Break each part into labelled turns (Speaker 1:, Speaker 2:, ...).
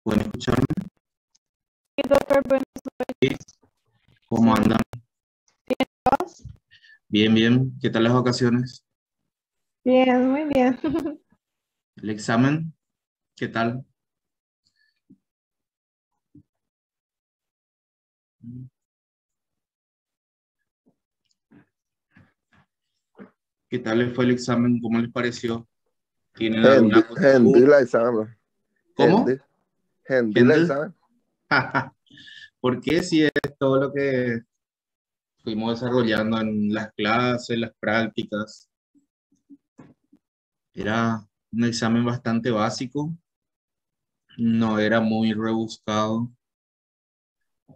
Speaker 1: ¿Pueden escucharme?
Speaker 2: Sí, doctor, buenas
Speaker 1: Sí. ¿Cómo
Speaker 2: Sí.
Speaker 1: andan?
Speaker 2: noches.
Speaker 1: Bien, bien. ¿Qué tal las vacaciones?
Speaker 2: Bien, muy bien.
Speaker 1: ¿El examen? ¿Qué tal? ¿Qué tal les fue el examen? ¿Cómo les pareció? ¿Tienen alguna
Speaker 3: Hendy
Speaker 1: consulta?
Speaker 3: la examen.
Speaker 1: ¿Cómo?
Speaker 3: Hendy la
Speaker 1: ¿Kendall?
Speaker 3: examen.
Speaker 1: ¿Por qué si es todo lo que fuimos desarrollando en las clases, las prácticas? Era un examen bastante básico, no era muy rebuscado.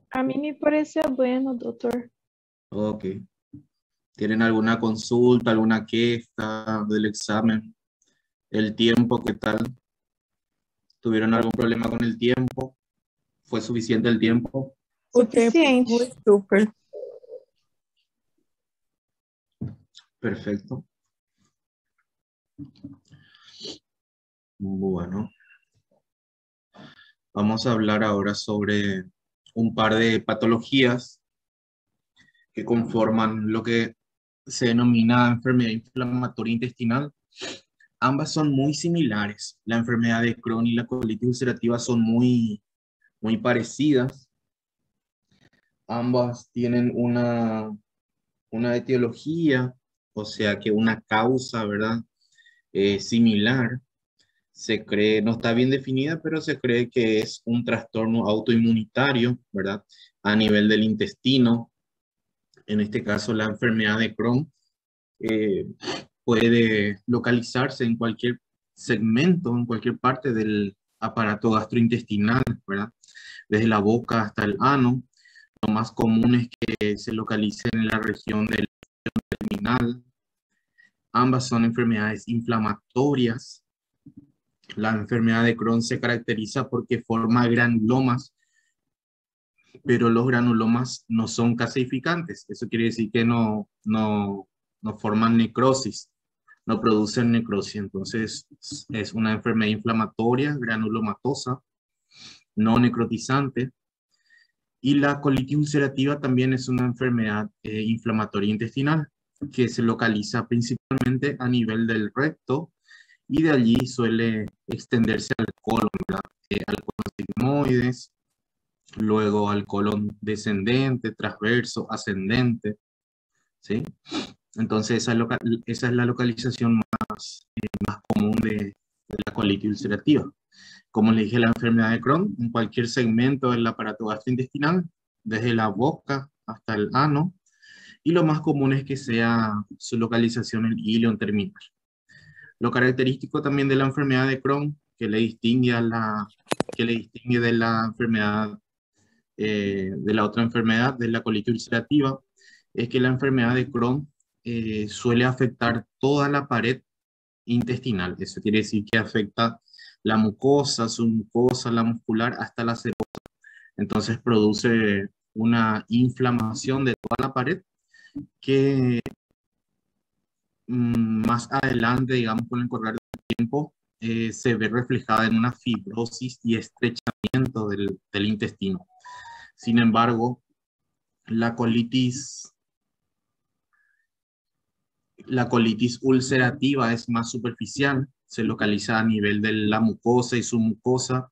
Speaker 2: A mí me pareció bueno, doctor.
Speaker 1: Ok. ¿Tienen alguna consulta, alguna queja del examen? ¿El tiempo qué tal? ¿Tuvieron algún problema con el tiempo? ¿Fue suficiente el tiempo?
Speaker 4: O tempo
Speaker 2: Suficiente.
Speaker 4: foi super.
Speaker 1: Perfecto. Bueno, vamos a hablar ahora sobre un par de patologías que conforman lo que se denomina enfermedad inflamatoria intestinal. Ambas son muy similares. La enfermedad de Crohn y la colitis ulcerativa son muy parecidas. Ambas tienen una etiología, o sea que una causa, ¿verdad? Similar. Se cree, no está bien definida, pero se cree que es un trastorno autoinmunitario, ¿verdad? A nivel del intestino. En este caso, la enfermedad de Crohn eh, puede localizarse en cualquier segmento, en cualquier parte del aparato gastrointestinal, ¿verdad? Desde la boca hasta el ano. Lo más común es que se localice en la región del terminal. Ambas son enfermedades inflamatorias. La enfermedad de Crohn se caracteriza porque forma granulomas, pero los granulomas no son caseificantes. Eso quiere decir que no forman necrosis, no producen necrosis. Entonces es una enfermedad inflamatoria, granulomatosa, no necrotizante. Y la colitis ulcerativa también es una enfermedad inflamatoria intestinal que se localiza principalmente a nivel del recto y de allí suele extenderse al colon, ¿verdad? Al colon sigmoides, luego al colon descendente, transverso, ascendente, ¿sí? Entonces esa es la localización más común de la colitis ulcerativa. Como le dije, la enfermedad de Crohn, en cualquier segmento del aparato gastrointestinal, desde la boca hasta el ano, y lo más común es que sea su localización en ilion terminal. Lo característico también de la enfermedad de Crohn, que le distingue de la enfermedad, de la otra enfermedad, de la colitis ulcerativa, es que la enfermedad de Crohn suele afectar toda la pared intestinal. Eso quiere decir que afecta la mucosa, submucosa, la muscular, hasta la serosa. Entonces produce una inflamación de toda la pared que más adelante, digamos, con el correr del tiempo, se ve reflejada en una fibrosis y estrechamiento del intestino. Sin embargo, la colitis, la colitis ulcerativa es más superficial, se localiza a nivel de la mucosa y submucosa.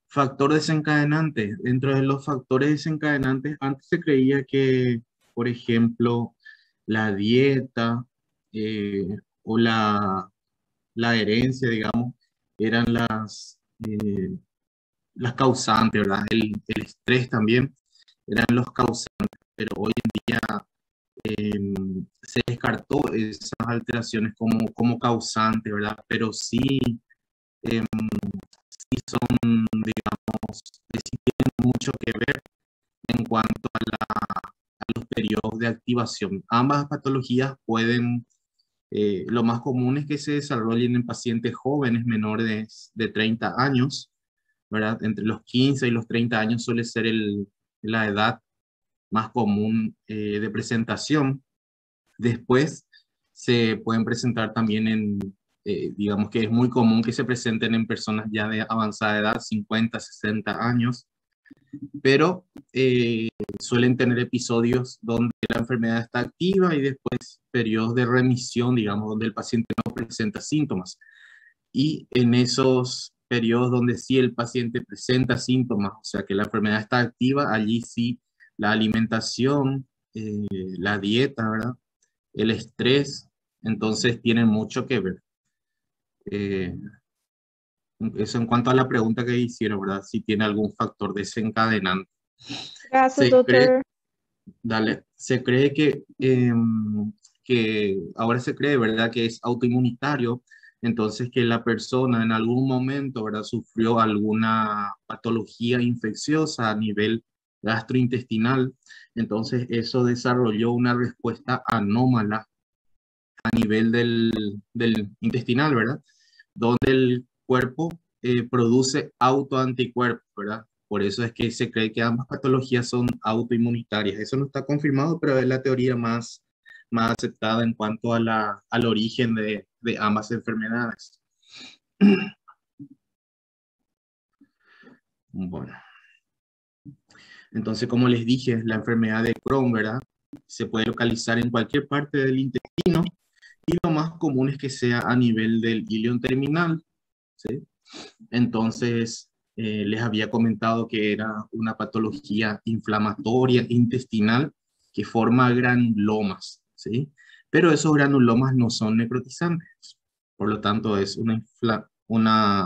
Speaker 1: Factor desencadenante. Dentro de los factores desencadenantes, antes se creía que, por ejemplo, la dieta eh, o la herencia, digamos, eran las causantes, ¿verdad? El estrés también eran los causantes, pero hoy en día se descartó esas alteraciones como causante, ¿verdad? Pero sí, eh, sí son, digamos, sí tienen mucho que ver en cuanto a los periodos de activación. Ambas patologías pueden, lo más común es que se desarrollen en pacientes jóvenes menores de 30 años, ¿verdad? Entre los 15 y los 30 años suele ser la edad más común de presentación. Después se pueden presentar también digamos que es muy común que se presenten en personas ya de avanzada edad, 50, 60 años, pero suelen tener episodios donde la enfermedad está activa y después periodos de remisión, digamos, donde el paciente no presenta síntomas. Y en esos periodos donde sí el paciente presenta síntomas, o sea que la enfermedad está activa, allí sí la alimentación, la dieta, ¿verdad? El estrés, entonces tienen mucho que ver. Eh, Eso en cuanto a la pregunta que hicieron, ¿verdad? Si tiene algún factor desencadenante.
Speaker 2: Graças,
Speaker 1: Se cree,
Speaker 2: doutor.
Speaker 1: dale, se cree que ahora se cree, ¿verdad? Que es autoinmunitario, entonces que la persona en algún momento, ¿verdad? Sufrió alguna patología infecciosa a nivel gastrointestinal, entonces eso desarrolló una respuesta anómala a nivel del intestinal, ¿verdad? Donde el cuerpo produce autoanticuerpos, ¿verdad? Por eso es que se cree que ambas patologías son autoinmunitarias. Eso no está confirmado, pero es la teoría más aceptada en cuanto a al origen de ambas enfermedades. Bueno, entonces, como les dije, la enfermedad de Crohn, ¿verdad? Se puede localizar en cualquier parte del intestino y lo más común es que sea a nivel del ilion terminal, ¿sí? Entonces, les había comentado que era una patología inflamatoria intestinal que forma granulomas, ¿sí? Pero esos granulomas no son necrotizantes. Por lo tanto, es una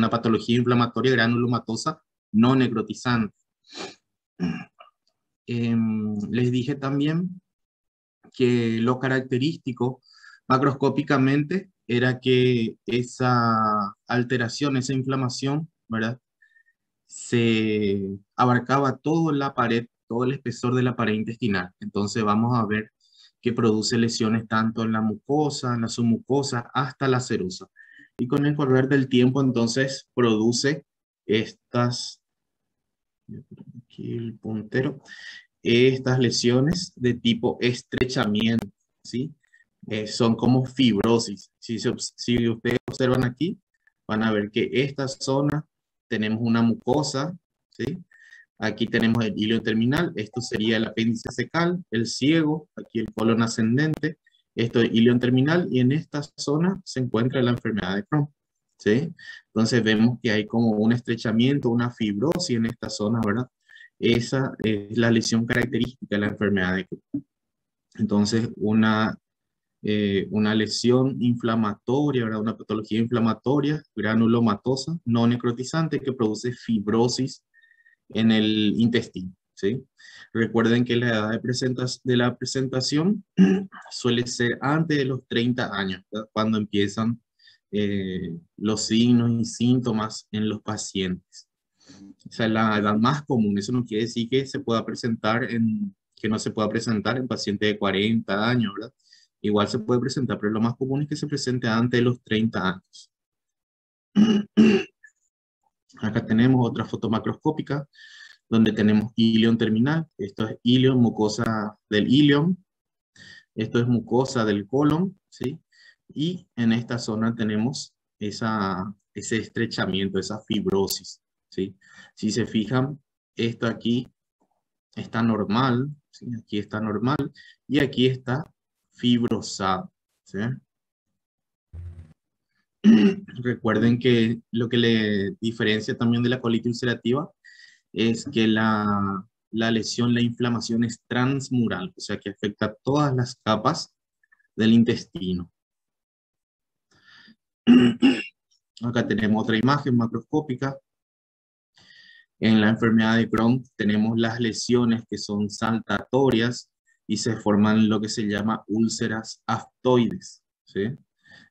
Speaker 1: patología inflamatoria granulomatosa no necrotizante. Les dije también que lo característico macroscópicamente era que esa alteración, esa inflamación, ¿verdad? Se abarcaba toda la pared, todo el espesor de la pared intestinal. Entonces vamos a ver que produce lesiones tanto en la mucosa, en la submucosa, hasta la serosa. Y con el correr del tiempo, entonces, produce estas, aquí el puntero, estas lesiones de tipo estrechamiento, ¿sí? Son como fibrosis. Si ustedes observan aquí, van a ver que esta zona tenemos una mucosa, ¿sí? Aquí tenemos el hilo terminal, esto sería el apéndice secal, el ciego, aquí el colon ascendente, esto es hilo terminal y en esta zona se encuentra la enfermedad de Crohn, ¿sí? Entonces vemos que hay como un estrechamiento, una fibrosis en esta zona, ¿verdad? Esa es la lesión característica de la enfermedad de Crohn. Entonces, una lesión inflamatoria, ¿verdad? Una patología inflamatoria, granulomatosa, no necrotizante, que produce fibrosis en el intestino, ¿sí? Recuerden que la edad de la presentación suele ser antes de los 30 años, ¿verdad? Cuando empiezan los signos y síntomas en los pacientes. Esa es la edad más común. Eso no quiere decir que que no se pueda presentar en pacientes de 40 años, ¿verdad? Igual se puede presentar, pero lo más común es que se presente antes de los 30 años. Acá tenemos otra foto macroscópica donde tenemos ilion terminal. Esto es ilion, mucosa del ilion. Esto es mucosa del colon, ¿sí? Y en esta zona tenemos ese estrechamiento, esa fibrosis, ¿sí? Si se fijan, esto aquí está normal, ¿sí? Aquí está normal y aquí está fibrosado, ¿sí? Recuerden que lo que le diferencia también de la colitis ulcerativa es que la lesión, la inflamación es transmural, o sea que afecta todas las capas del intestino. Acá tenemos otra imagen macroscópica. En la enfermedad de Crohn tenemos las lesiones que son saltatorias y se forman lo que se llama úlceras aftoides, ¿sí?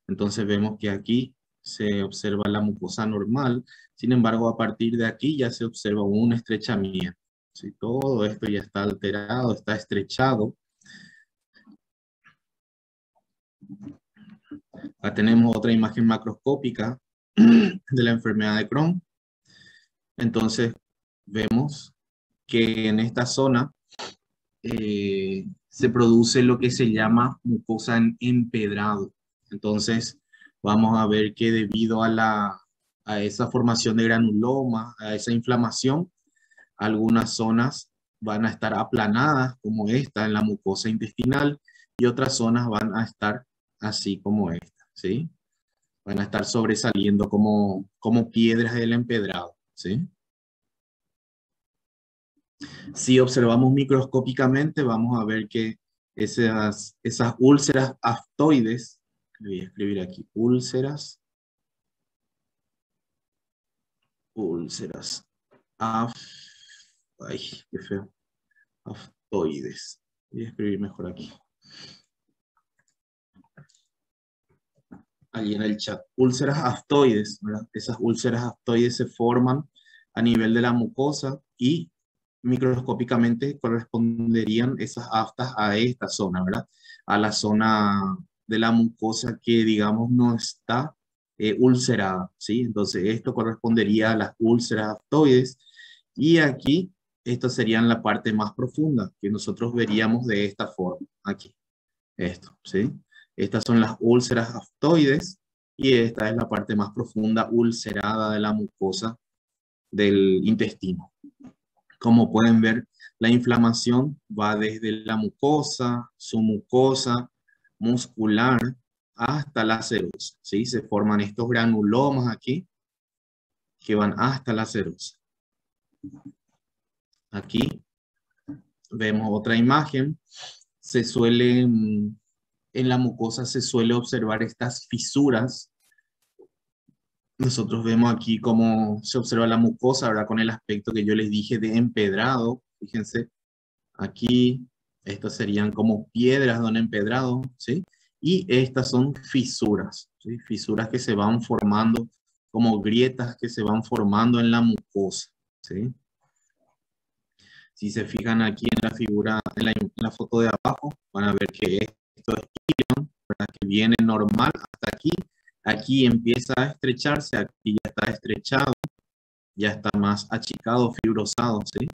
Speaker 1: Entonces vemos que aquí se observa la mucosa normal, sin embargo a partir de aquí ya se observa un estrechamiento, ¿sí? Todo esto ya está alterado, está estrechado. Acá tenemos otra imagen macroscópica de la enfermedad de Crohn. Entonces vemos que en esta zona se produce lo que se llama mucosa en empedrado. Entonces vamos a ver que debido a esa formación de granulomas, a esa inflamación, algunas zonas van a estar aplanadas como esta en la mucosa intestinal y otras zonas van a estar así como esta, ¿sí? Van a estar sobresaliendo como piedras del empedrado, ¿sí? Si observamos microscópicamente, vamos a ver que esas úlceras aftoides, voy a escribir aquí, úlceras, af, ay, qué feo, aftoides. Voy a escribir mejor aquí. Allí en el chat. Úlceras aftoides, ¿verdad? Esas úlceras aftoides se forman a nivel de la mucosa y microscópicamente corresponderían esas aftas a esta zona, ¿verdad? A la zona de la mucosa que, digamos, no está ulcerada, ¿sí? Entonces, esto correspondería a las úlceras aftoides y aquí, esto sería la parte más profunda que nosotros veríamos de esta forma, aquí, esto, ¿sí? Estas son las úlceras aftoides y esta es la parte más profunda ulcerada de la mucosa del intestino. Como pueden ver, la inflamación va desde la mucosa, submucosa, muscular, hasta la serosa, ¿sí? Se forman estos granulomas aquí que van hasta la serosa. Aquí vemos otra imagen. En la mucosa se suele observar estas fisuras. Nosotros vemos aquí cómo se observa la mucosa, ahora con el aspecto que yo les dije de empedrado. Fíjense, aquí, estas serían como piedras de un empedrado, ¿sí? Y estas son fisuras, ¿sí? Fisuras que se van formando como grietas que se van formando en la mucosa, ¿sí? Si se fijan aquí en la figura, en la foto de abajo, van a ver que esto es ilion, ¿verdad? Que viene normal hasta aquí. Aquí empieza a estrecharse, aquí ya está estrechado, ya está más achicado, fibrosado, ¿sí?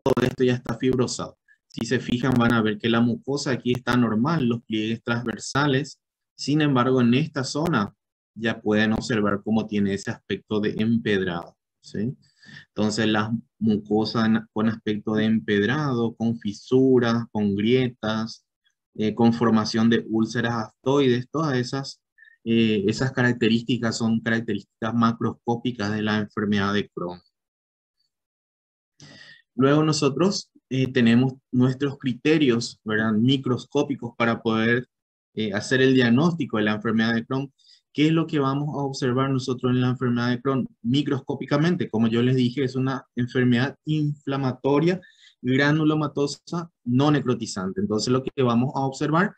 Speaker 1: Todo esto ya está fibrosado. Si se fijan, van a ver que la mucosa aquí está normal, los pliegues transversales. Sin embargo, en esta zona ya pueden observar cómo tiene ese aspecto de empedrado, ¿sí? Entonces, las mucosas con aspecto de empedrado, con fisuras, con grietas, con formación de úlceras aftoides, todas esas características son características macroscópicas de la enfermedad de Crohn. Luego nosotros tenemos nuestros criterios, ¿verdad? Microscópicos para poder hacer el diagnóstico de la enfermedad de Crohn. ¿Qué es lo que vamos a observar nosotros en la enfermedad de Crohn? Microscópicamente, como yo les dije, es una enfermedad inflamatoria granulomatosa no necrotizante. Entonces lo que vamos a observar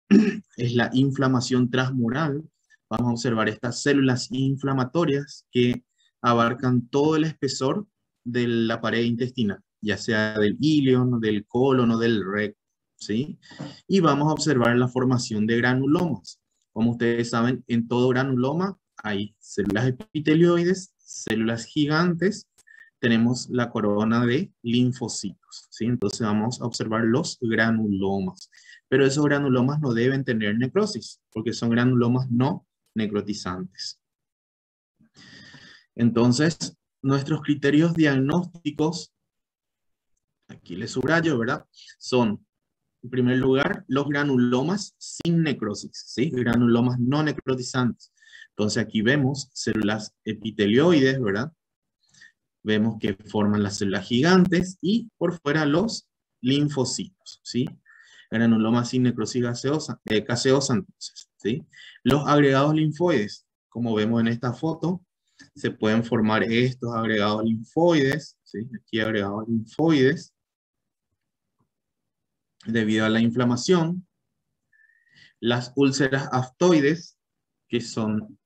Speaker 1: es la inflamación transmural. Vamos a observar estas células inflamatorias que abarcan todo el espesor de la pared intestinal, ya sea del ilion, del colon o del recto, ¿sí? Y vamos a observar la formación de granulomas. Como ustedes saben, en todo granuloma hay células epitelioides, células gigantes, tenemos la corona de linfocitos, ¿sí? Entonces vamos a observar los granulomas. Pero esos granulomas no deben tener necrosis, porque son granulomas no necrotizantes. Entonces, nuestros criterios diagnósticos, aquí les subrayo, ¿verdad? Son, en primer lugar, los granulomas sin necrosis, ¿sí? Granulomas no necrotizantes. Entonces aquí vemos células epitelioides, ¿verdad? Vemos que forman las células gigantes y por fuera los linfocitos, ¿sí? Granulomas sin necrosis caseosa, entonces, ¿sí? Los agregados linfoides, como vemos en esta foto, se pueden formar estos agregados linfoides, ¿sí? Aquí agregados linfoides, debido a la inflamación. Las úlceras aftoides, que son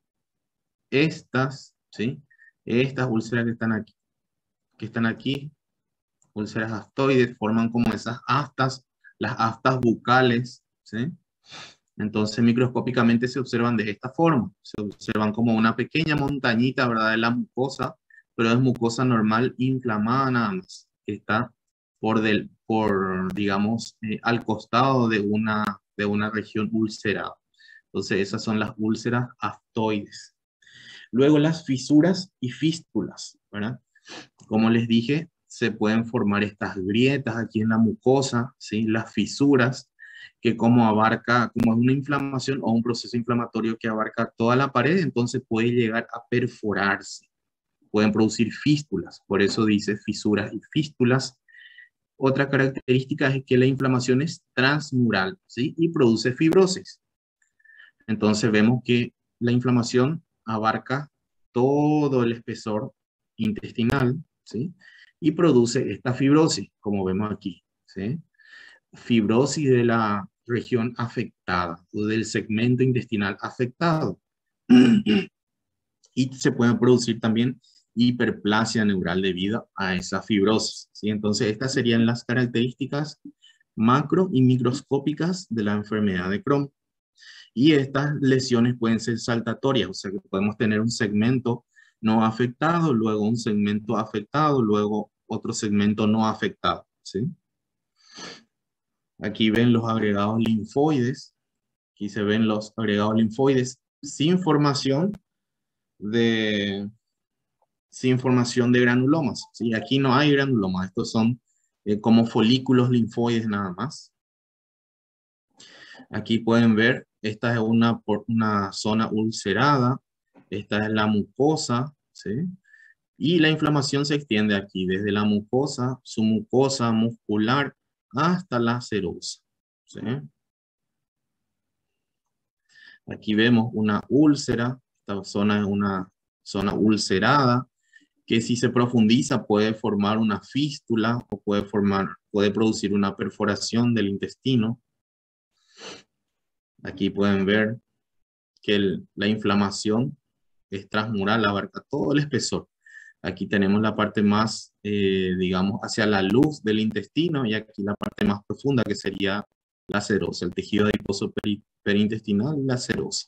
Speaker 1: estas, ¿sí? Estas úlceras que están aquí, úlceras aftoides, forman como esas aftas, las aftas bucales, ¿sí? Entonces microscópicamente se observan de esta forma, se observan como una pequeña montañita, ¿verdad? De la mucosa, pero es mucosa normal inflamada nada más, que está digamos, al costado de una región ulcerada. Entonces esas son las úlceras aftoides. Luego las fisuras y fístulas, ¿verdad? Como les dije, se pueden formar estas grietas aquí en la mucosa, ¿sí? Las fisuras, que como abarca, como es una inflamación o un proceso inflamatorio que abarca toda la pared, entonces puede llegar a perforarse. Pueden producir fístulas, por eso dice fisuras y fístulas. Otra característica es que la inflamación es transmural, ¿sí? Y produce fibrosis. Entonces vemos que la inflamación abarca todo el espesor intestinal, ¿sí? Y produce esta fibrosis, como vemos aquí, ¿sí? Fibrosis de la región afectada o del segmento intestinal afectado. Y se puede producir también hiperplasia neural debido a esa fibrosis, ¿sí? Entonces estas serían las características macro y microscópicas de la enfermedad de Crohn. Y estas lesiones pueden ser saltatorias, o sea que podemos tener un segmento no afectado, luego un segmento afectado, luego otro segmento no afectado, ¿sí? Aquí ven los agregados linfoides, aquí se ven los agregados linfoides sin formación de, sin formación de granulomas, ¿sí? Aquí no hay granulomas, estos son como folículos linfoides nada más. Aquí pueden ver, esta es una zona ulcerada, esta es la mucosa, ¿sí? Y la inflamación se extiende aquí, desde la mucosa, su mucosa muscular, hasta la serosa, ¿sí? Aquí vemos una úlcera, esta zona es una zona ulcerada, que si se profundiza puede formar una fístula o puede producir una perforación del intestino. Aquí pueden ver que la inflamación es transmural, abarca todo el espesor. Aquí tenemos la parte más, digamos, hacia la luz del intestino y aquí la parte más profunda que sería la serosa, el tejido adiposo perintestinal y la serosa.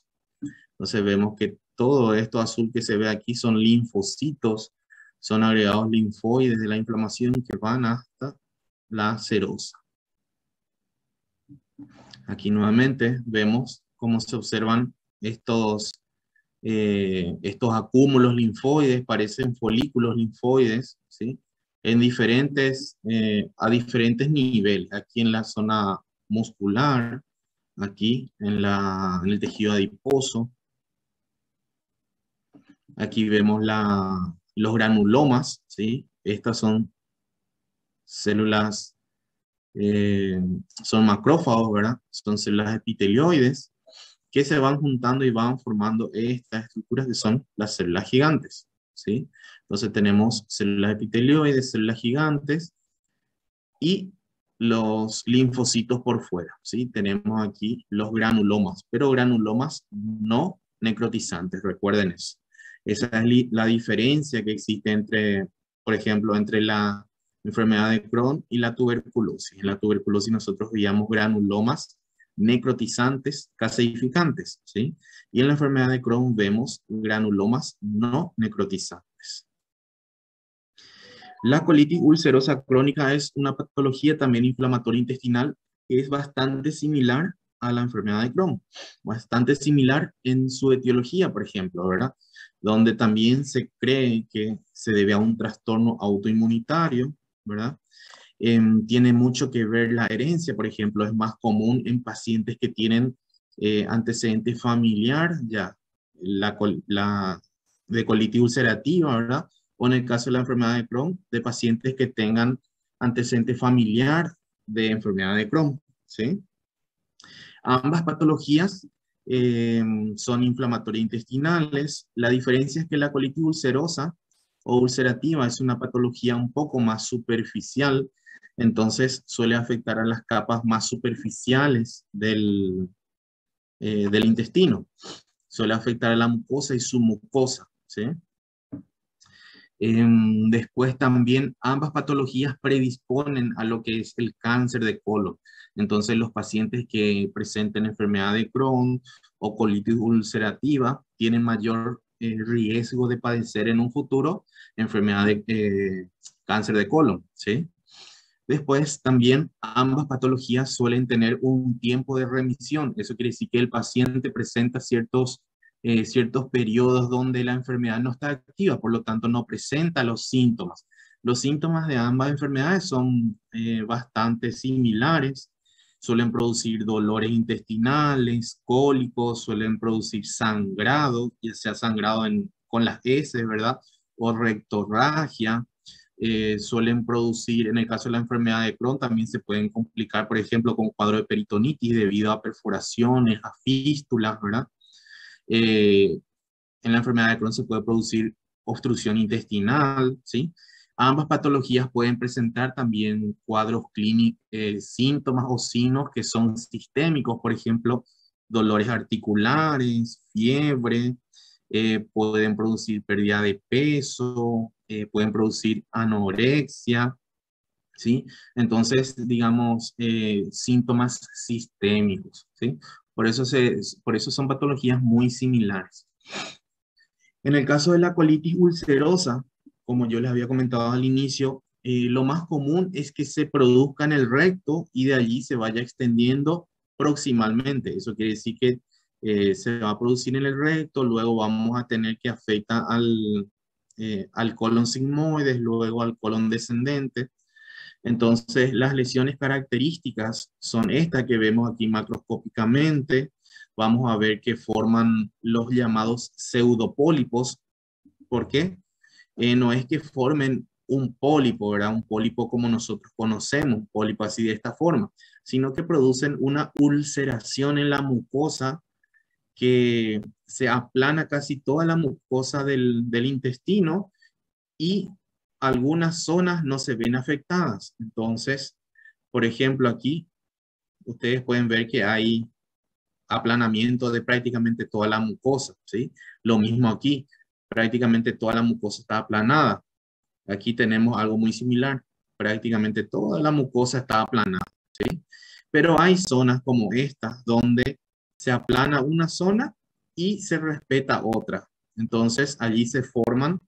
Speaker 1: Entonces vemos que todo esto azul que se ve aquí son linfocitos, son agregados linfoides de la inflamación que van hasta la serosa. Aquí nuevamente vemos cómo se observan estos acúmulos linfoides, parecen folículos linfoides, ¿sí? En a diferentes niveles. Aquí en la zona muscular, aquí en el tejido adiposo. Aquí vemos los granulomas, ¿sí? Estas son células, eh, son macrófagos, ¿verdad? Son células epitelioides que se van juntando y van formando estas estructuras que son las células gigantes, ¿sí? Entonces tenemos células epitelioides, células gigantes y los linfocitos por fuera, ¿sí? Tenemos aquí los granulomas, pero granulomas no necrotizantes, recuerden eso. Esa es la diferencia que existe entre, por ejemplo, entre la enfermedad de Crohn y la tuberculosis. En la tuberculosis nosotros veíamos granulomas necrotizantes caseificantes, ¿sí? Y en la enfermedad de Crohn vemos granulomas no necrotizantes. La colitis ulcerosa crónica es una patología también inflamatoria intestinal que es bastante similar a la enfermedad de Crohn, bastante similar en su etiología, por ejemplo, ¿verdad? Donde también se cree que se debe a un trastorno autoinmunitario, ¿verdad? Tiene mucho que ver la herencia, por ejemplo, es más común en pacientes que tienen antecedente familiar, ya, de colitis ulcerativa, ¿verdad? O en el caso de la enfermedad de Crohn, de pacientes que tengan antecedente familiar de enfermedad de Crohn, ¿sí? Ambas patologías son inflamatorias intestinales. La diferencia es que la colitis ulcerosa o ulcerativa es una patología un poco más superficial, entonces suele afectar a las capas más superficiales del intestino. Suele afectar a la mucosa y su mucosa, ¿sí? Después también ambas patologías predisponen a lo que es el cáncer de colon. Entonces los pacientes que presenten enfermedad de Crohn o colitis ulcerativa tienen mayor riesgo de padecer en un futuro enfermedad de cáncer de colon, ¿sí? Después, también ambas patologías suelen tener un tiempo de remisión. Eso quiere decir que el paciente presenta ciertos periodos donde la enfermedad no está activa, por lo tanto no presenta los síntomas. Los síntomas de ambas enfermedades son bastante similares. Suelen producir dolores intestinales, cólicos, suelen producir sangrado, ya sea sangrado con las heces, ¿verdad? O rectorragia. Suelen producir, en el caso de la enfermedad de Crohn, también se pueden complicar, por ejemplo, con cuadro de peritonitis debido a perforaciones, a fístulas, ¿verdad? Eh, en la enfermedad de Crohn se puede producir obstrucción intestinal, ¿sí? Ambas patologías pueden presentar también cuadros clínicos, síntomas o signos que son sistémicos, por ejemplo, dolores articulares, fiebre, pueden producir pérdida de peso, pueden producir anorexia, ¿sí? Entonces, digamos, síntomas sistémicos, ¿sí? Por eso son patologías muy similares. En el caso de la colitis ulcerosa, como yo les había comentado al inicio, lo más común es que se produzca en el recto y de allí se vaya extendiendo proximalmente. Eso quiere decir que se va a producir en el recto, luego vamos a tener que afectar al colon sigmoides, luego al colon descendente. Entonces, las lesiones características son estas que vemos aquí macroscópicamente. Vamos a ver que forman los llamados pseudopólipos. ¿Por qué? No es que formen un pólipo, ¿verdad? Un pólipo como nosotros conocemos, un pólipo así de esta forma, sino que producen una ulceración en la mucosa que se aplana casi toda la mucosa del intestino y algunas zonas no se ven afectadas. Entonces, por ejemplo, aquí ustedes pueden ver que hay aplanamiento de prácticamente toda la mucosa, ¿sí? Lo mismo aquí, prácticamente toda la mucosa está aplanada. Aquí tenemos algo muy similar, prácticamente toda la mucosa está aplanada, ¿sí? Pero hay zonas como estas donde se aplana una zona y se respeta otra. Entonces, allí se forman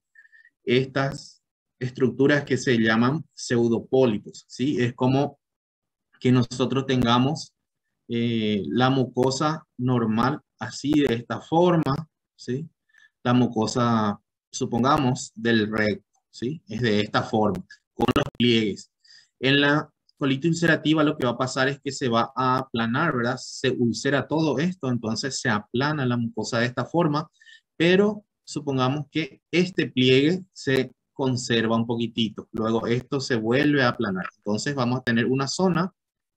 Speaker 1: estas estructuras que se llaman pseudopólipos, ¿sí? Es como que nosotros tengamos la mucosa normal así de esta forma, ¿sí? La mucosa, supongamos, del recto, ¿sí? Es de esta forma, con los pliegues. En la colitis ulcerativa lo que va a pasar es que se va a aplanar, ¿verdad? Se ulcera todo esto, entonces se aplana la mucosa de esta forma, pero supongamos que este pliegue se conserva un poquitito, luego esto se vuelve a aplanar. Entonces vamos a tener una zona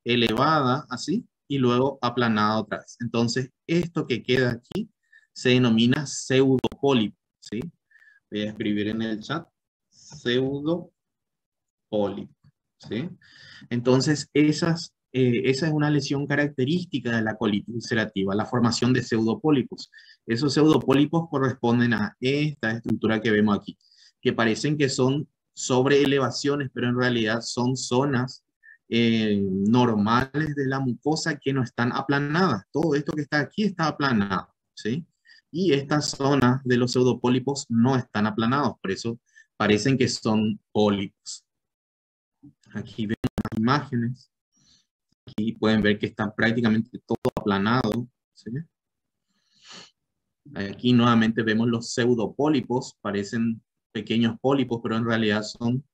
Speaker 1: elevada así y luego aplanada otra vez. Entonces esto que queda aquí se denomina pseudopólipo, ¿sí? Voy a escribir en el chat pseudopólipo, ¿sí? Entonces esa es una lesión característica de la colitis ulcerativa, la formación de pseudopólipos. Esos pseudopólipos corresponden a esta estructura que vemos aquí, que parecen que son sobre elevaciones, pero en realidad son zonas normales de la mucosa que no están aplanadas. Todo esto que está aquí está aplanado, ¿sí? Y estas zonas de los pseudopólipos no están aplanados, por eso parecen que son pólipos. Aquí vemos las imágenes. Aquí pueden ver que está prácticamente todo aplanado, ¿sí? Aquí nuevamente vemos los pseudopólipos, parecen pequeños pólipos, pero en realidad son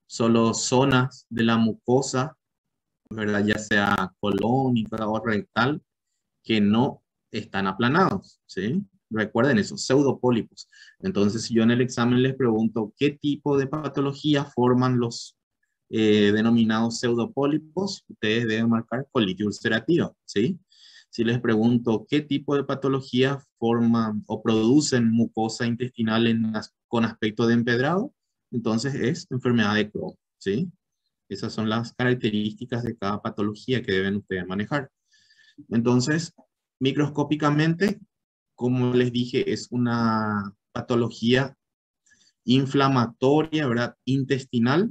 Speaker 1: solo zonas de la mucosa, ¿verdad? Ya sea colónica o rectal, que no están aplanados, ¿sí? Recuerden eso, pseudopólipos. Entonces, si yo en el examen les pregunto qué tipo de patología forman los denominados pseudopólipos, ustedes deben marcar colitis ulcerativa, ¿sí? Si les pregunto qué tipo de patología forman o producen mucosa intestinal con aspecto de empedrado, entonces es enfermedad de Crohn, ¿sí? Esas son las características de cada patología que deben ustedes manejar. Entonces, microscópicamente, como les dije, es una patología inflamatoria, ¿verdad? Intestinal,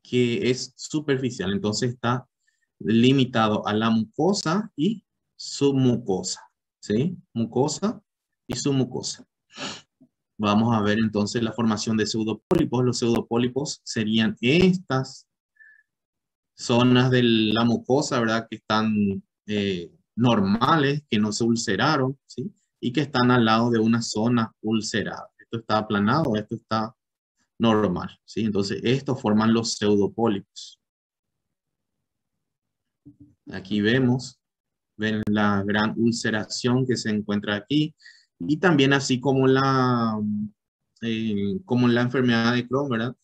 Speaker 1: que es superficial. Entonces está limitado a la mucosa y submucosa, ¿sí? Mucosa y submucosa. Vamos a ver entonces la formación de pseudopólipos. Los pseudopólipos serían estas zonas de la mucosa, ¿verdad? Que están normales, que no se ulceraron, ¿sí? Y que están al lado de una zona ulcerada. Esto está aplanado, esto está normal, ¿sí? Entonces, estos forman los pseudopólipos. Aquí ven la gran ulceración que se encuentra aquí, y también así como la enfermedad de Crohn, ¿verdad?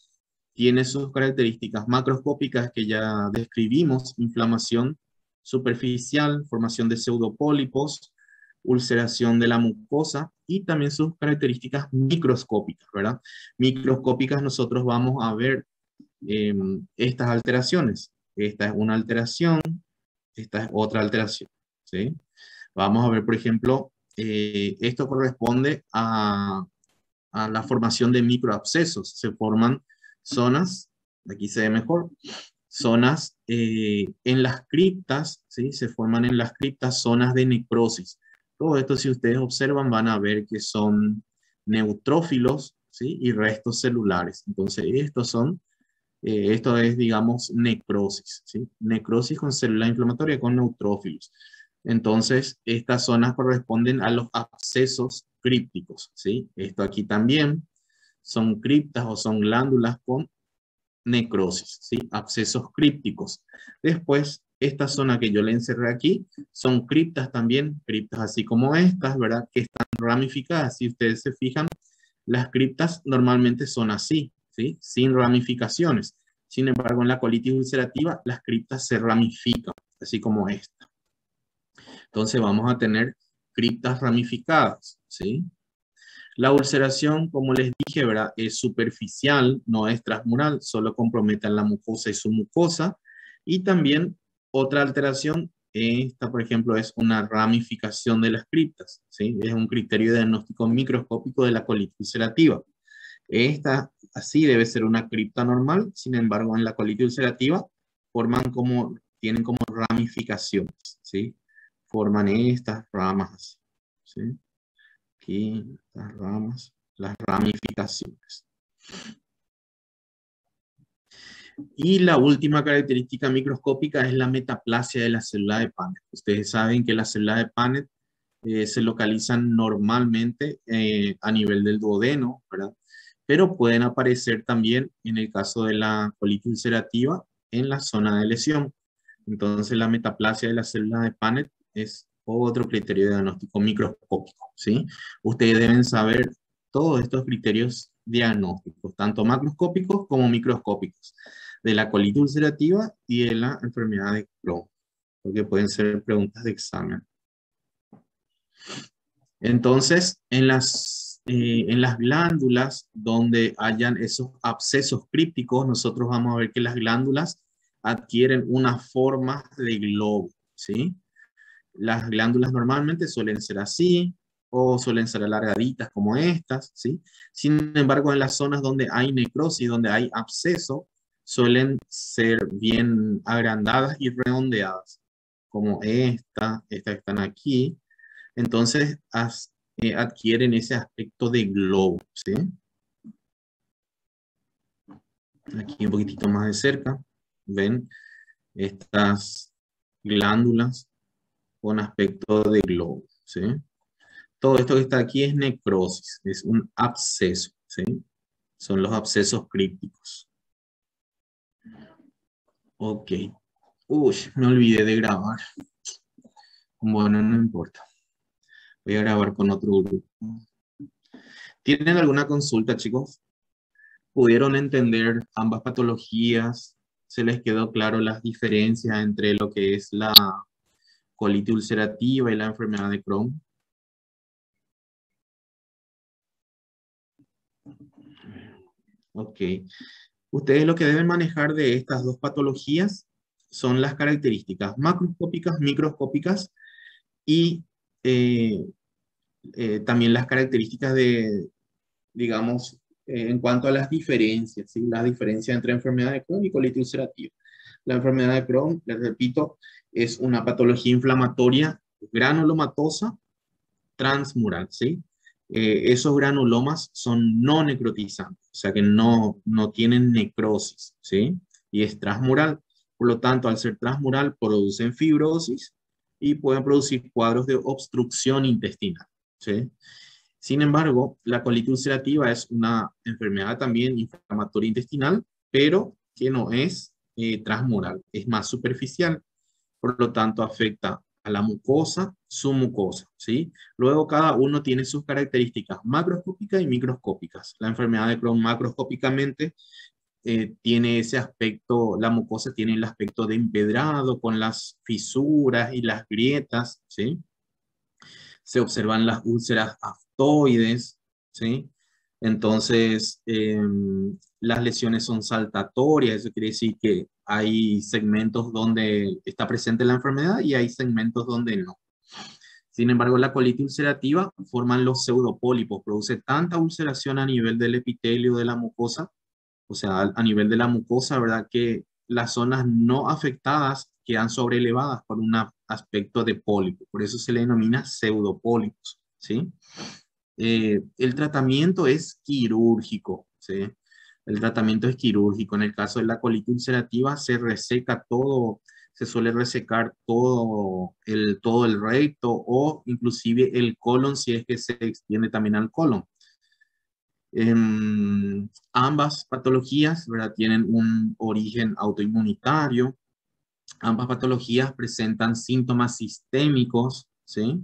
Speaker 1: Tiene sus características macroscópicas que ya describimos: inflamación superficial, formación de pseudopólipos, ulceración de la mucosa, y también sus características microscópicas, ¿verdad? Microscópicas, nosotros vamos a ver estas alteraciones. Esta es una alteración, esta es otra alteración, ¿sí? Vamos a ver, por ejemplo, esto corresponde a la formación de microabscesos. Se forman zonas, aquí se ve mejor, zonas en las criptas, ¿sí? Se forman en las criptas zonas de necrosis. Todo esto, si ustedes observan, van a ver que son neutrófilos, ¿sí? Y restos celulares. Entonces, esto es, digamos, necrosis, ¿sí? Necrosis con célula inflamatoria con neutrófilos. Entonces, estas zonas corresponden a los abscesos crípticos, ¿sí? Esto aquí también son criptas o son glándulas con necrosis, ¿sí? Abscesos crípticos. Después, esta zona que yo le encerré aquí son criptas también, criptas así como estas, ¿verdad? Que están ramificadas. Si ustedes se fijan, las criptas normalmente son así, ¿sí? Sin ramificaciones. Sin embargo, en la colitis ulcerativa, las criptas se ramifican, así como esta. Entonces vamos a tener criptas ramificadas, ¿sí? La ulceración, como les dije, ¿verdad? Es superficial, no es transmural, solo compromete a la mucosa y su mucosa. Y también otra alteración, esta por ejemplo es una ramificación de las criptas, ¿sí? Es un criterio de diagnóstico microscópico de la colitis ulcerativa. Esta así debe ser una cripta normal, sin embargo en la colitis ulcerativa tienen como ramificaciones, ¿sí? Forman estas ramas, ¿sí? Aquí, las ramas, las ramificaciones. Y la última característica microscópica es la metaplasia de la célula de Paneth. Ustedes saben que las células de Paneth se localizan normalmente a nivel del duodeno, ¿verdad? Pero pueden aparecer también, en el caso de la colitis ulcerativa, en la zona de lesión. Entonces, la metaplasia de la célula de Paneth es otro criterio de diagnóstico microscópico, ¿sí? Ustedes deben saber todos estos criterios diagnósticos, tanto macroscópicos como microscópicos, de la colitis ulcerativa y de la enfermedad de Crohn, porque pueden ser preguntas de examen. Entonces, en las glándulas donde hayan esos abscesos crípticos, nosotros vamos a ver que las glándulas adquieren una forma de globo, ¿sí? Las glándulas normalmente suelen ser así, o suelen ser alargaditas como estas, ¿sí? Sin embargo, en las zonas donde hay necrosis, donde hay absceso, suelen ser bien agrandadas y redondeadas, como estas que están aquí. Entonces, adquieren ese aspecto de globo, ¿sí? Aquí un poquitito más de cerca, ven estas glándulas con aspecto de globo, ¿sí? Todo esto que está aquí es necrosis, es un absceso, ¿sí? Son los abscesos crípticos. Ok. Uy, me olvidé de grabar. Bueno, no importa. Voy a grabar con otro grupo. ¿Tienen alguna consulta, chicos? ¿Pudieron entender ambas patologías? ¿Se les quedó claro las diferencias entre lo que es la colitis ulcerativa y la enfermedad de Crohn? Ok. Ustedes lo que deben manejar de estas dos patologías son las características macroscópicas, microscópicas y eh, también las características de, digamos, en cuanto a las diferencias, ¿sí? Las diferencias entre enfermedad de Crohn y colitis ulcerativa. La enfermedad de Crohn, les repito, es una patología inflamatoria granulomatosa transmural, ¿sí? Esos granulomas son no necrotizantes, o sea que no tienen necrosis, ¿sí? Y es transmural. Por lo tanto, al ser transmural, producen fibrosis y pueden producir cuadros de obstrucción intestinal, ¿sí? Sin embargo, la colitis ulcerativa es una enfermedad también inflamatoria intestinal, pero que no es transmural, es más superficial. Por lo tanto, afecta a la mucosa, su mucosa, ¿sí? Luego, cada uno tiene sus características macroscópicas y microscópicas. La enfermedad de Crohn macroscópicamente tiene ese aspecto, la mucosa tiene el aspecto de empedrado con las fisuras y las grietas, ¿sí? Se observan las úlceras aftoides, ¿sí? Entonces, las lesiones son saltatorias, eso quiere decir que hay segmentos donde está presente la enfermedad y hay segmentos donde no. Sin embargo, la colitis ulcerativa forman los pseudopólipos, produce tanta ulceración a nivel del epitelio de la mucosa, o sea, a nivel de la mucosa, ¿verdad? Que las zonas no afectadas quedan sobrelevadas por un aspecto de pólipo, por eso se le denomina pseudopólipos, ¿sí? El tratamiento es quirúrgico, ¿sí? El tratamiento es quirúrgico. En el caso de la colitis ulcerativa se reseca todo, se suele resecar todo el recto o inclusive el colon si es que se extiende también al colon. Ambas patologías, ¿verdad? Tienen un origen autoinmunitario. Ambas patologías presentan síntomas sistémicos, ¿sí?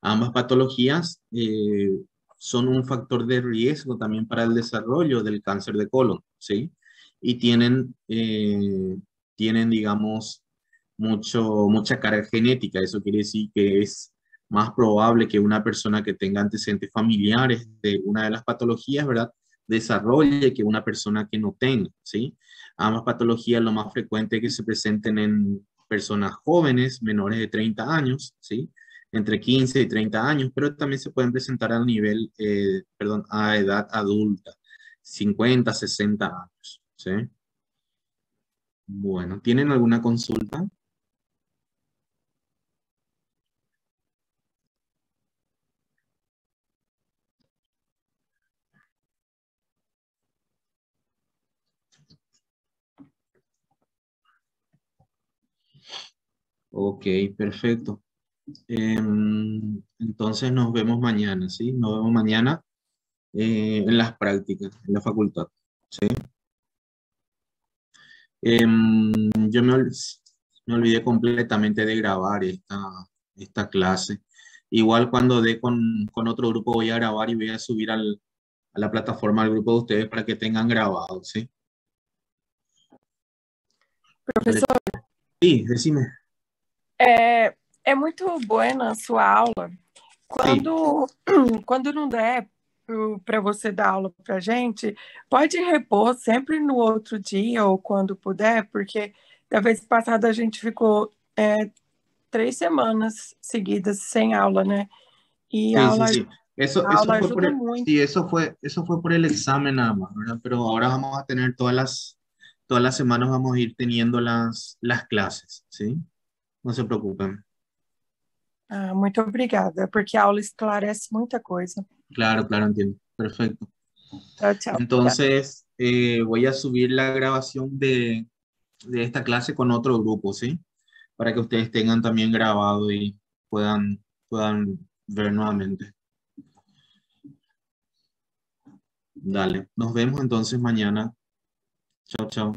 Speaker 1: Ambas patologías son un factor de riesgo también para el desarrollo del cáncer de colon, ¿sí? Y tienen digamos, mucha carga genética. Eso quiere decir que es más probable que una persona que tenga antecedentes familiares de una de las patologías, ¿verdad? Desarrolle que una persona que no tenga, ¿sí? Ambas patologías lo más frecuente es que se presenten en personas jóvenes, menores de 30 años, ¿sí? Entre 15 y 30 años, pero también se pueden presentar a nivel, perdón, a edad adulta, 50, 60 años, ¿sí? Bueno, ¿tienen alguna consulta? Ok, perfecto. Entonces nos vemos mañana, ¿sí? Nos vemos mañana en las prácticas, en la facultad, ¿sí? Yo me olvidé completamente de grabar esta clase. Igual cuando dé con otro grupo voy a grabar y voy a subir a la plataforma al grupo de ustedes para que tengan grabado, ¿sí? Dale.
Speaker 2: Professor,
Speaker 1: Sí, decime.
Speaker 2: é muito boa a sua aula.
Speaker 1: Sí.
Speaker 2: Quando não der para você dar aula para a gente, pode repor sempre no outro dia ou quando puder, porque da vez passada a gente ficou 3 semanas seguidas sem aula, né? E
Speaker 1: Sí, sí, sí.
Speaker 2: a
Speaker 1: Eso
Speaker 2: aula
Speaker 1: fue por
Speaker 2: ajuda
Speaker 1: el,
Speaker 2: muito.
Speaker 1: sí, eso fue por el examen nada más, ¿verdad? Pero ahora vamos a tener todas las semanas vamos a ir teniendo las clases, ¿sí? No se preocupen.
Speaker 2: Ah, muito obrigada, porque a aula esclarece muita coisa.
Speaker 1: Claro, claro, entiendo. Perfecto.
Speaker 2: Tchau, tchau. Obrigada.
Speaker 1: Entonces, voy a subir la grabación de esta clase con otro grupo, ¿sí? Para que ustedes tengan también grabado y puedan ver nuevamente. Dale, nos vemos entonces mañana. Chao, chao.